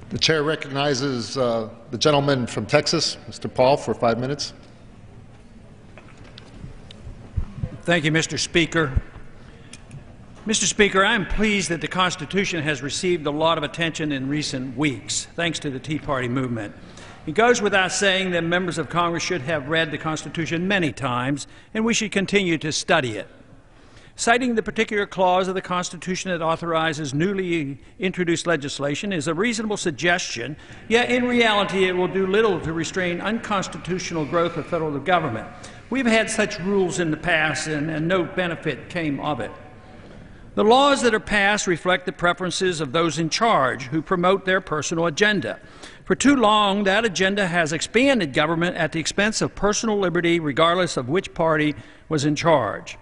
The chair recognizes the gentleman from Texas, Mr. Paul, for 5 minutes. Thank you, Mr. Speaker. Mr. Speaker, I am pleased that the Constitution has received a lot of attention in recent weeks, thanks to the Tea Party movement. It goes without saying that members of Congress should have read the Constitution many times, and we should continue to study it. Citing the particular clause of the Constitution that authorizes newly introduced legislation is a reasonable suggestion, yet in reality it will do little to restrain unconstitutional growth of federal government. We've had such rules in the past, and no benefit came of it. The laws that are passed reflect the preferences of those in charge who promote their personal agenda. For too long, that agenda has expanded government at the expense of personal liberty, regardless of which party was in charge.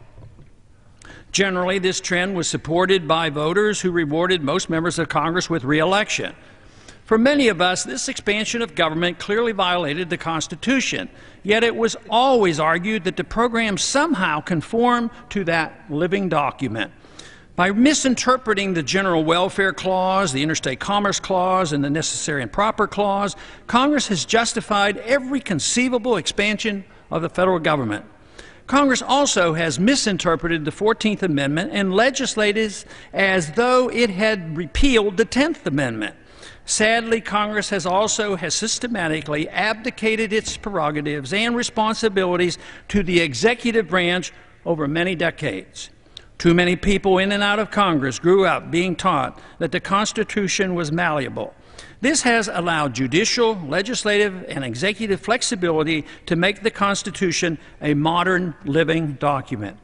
Generally, this trend was supported by voters who rewarded most members of Congress with re-election. For many of us, this expansion of government clearly violated the Constitution, yet it was always argued that the program somehow conformed to that living document. By misinterpreting the General Welfare Clause, the Interstate Commerce Clause, and the Necessary and Proper Clause, Congress has justified every conceivable expansion of the federal government. Congress also has misinterpreted the 14th Amendment and legislated as though it had repealed the 10th Amendment. Sadly, Congress has systematically abdicated its prerogatives and responsibilities to the executive branch over many decades. Too many people in and out of Congress grew up being taught that the Constitution was malleable. This has allowed judicial, legislative, and executive flexibility to make the Constitution a modern living document.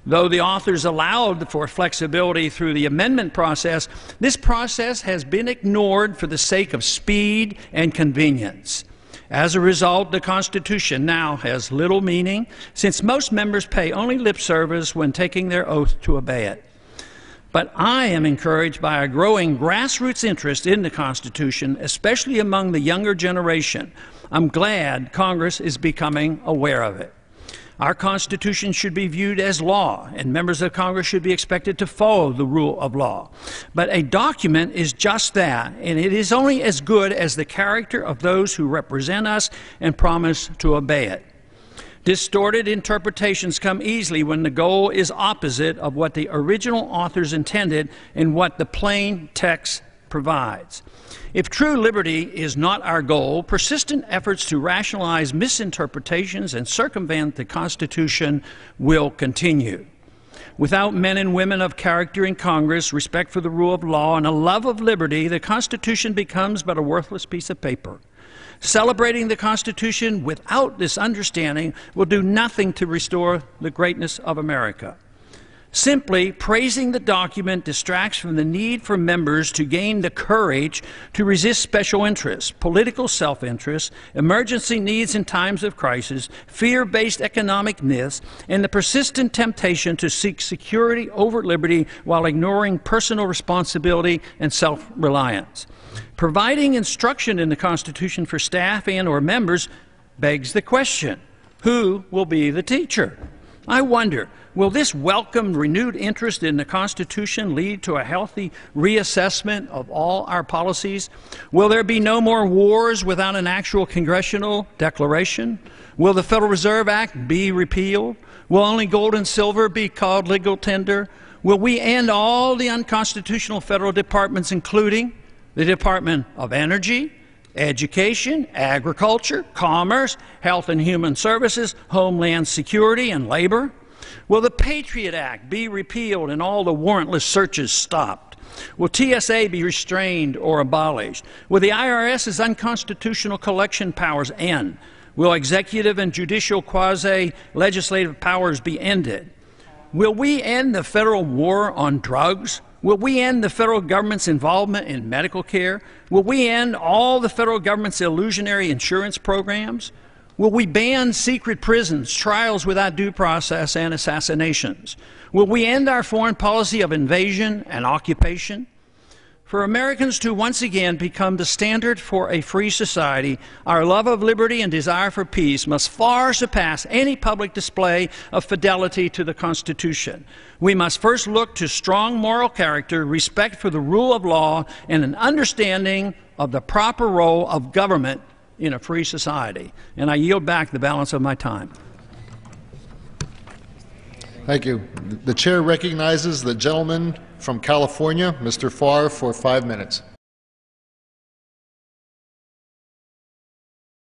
Though the authors allowed for flexibility through the amendment process, this process has been ignored for the sake of speed and convenience. As a result, the Constitution now has little meaning, since most members pay only lip service when taking their oath to obey it. But I am encouraged by a growing grassroots interest in the Constitution, especially among the younger generation. I'm glad Congress is becoming aware of it. Our Constitution should be viewed as law, and members of Congress should be expected to follow the rule of law. But a document is just that, and it is only as good as the character of those who represent us and promise to obey it. Distorted interpretations come easily when the goal is opposite of what the original authors intended and what the plain text provides. If true liberty is not our goal, persistent efforts to rationalize misinterpretations and circumvent the Constitution will continue. Without men and women of character in Congress, respect for the rule of law, and a love of liberty, the Constitution becomes but a worthless piece of paper. Celebrating the Constitution without this understanding will do nothing to restore the greatness of America. Simply praising the document distracts from the need for members to gain the courage to resist special interests, political self-interest, emergency needs in times of crisis, fear-based economic myths, and the persistent temptation to seek security over liberty while ignoring personal responsibility and self-reliance. Providing instruction in the Constitution for staff and/or members begs the question, who will be the teacher? I wonder, will this welcome renewed interest in the Constitution lead to a healthy reassessment of all our policies? Will there be no more wars without an actual congressional declaration? Will the Federal Reserve Act be repealed? Will only gold and silver be called legal tender? Will we end all the unconstitutional federal departments, including the Department of Energy, Education, Agriculture, Commerce, Health and Human Services, Homeland Security, and Labor? Will the Patriot Act be repealed and all the warrantless searches stopped? Will TSA be restrained or abolished? Will the IRS's unconstitutional collection powers end? Will executive and judicial quasi-legislative powers be ended? Will we end the federal war on drugs? Will we end the federal government's involvement in medical care? Will we end all the federal government's illusionary insurance programs? Will we ban secret prisons, trials without due process, and assassinations? Will we end our foreign policy of invasion and occupation? For Americans to once again become the standard for a free society, our love of liberty and desire for peace must far surpass any public display of fidelity to the Constitution. We must first look to strong moral character, respect for the rule of law, and an understanding of the proper role of government in a free society. And I yield back the balance of my time. Thank you. The chair recognizes the gentleman from California, Mr. Farr, for 5 minutes.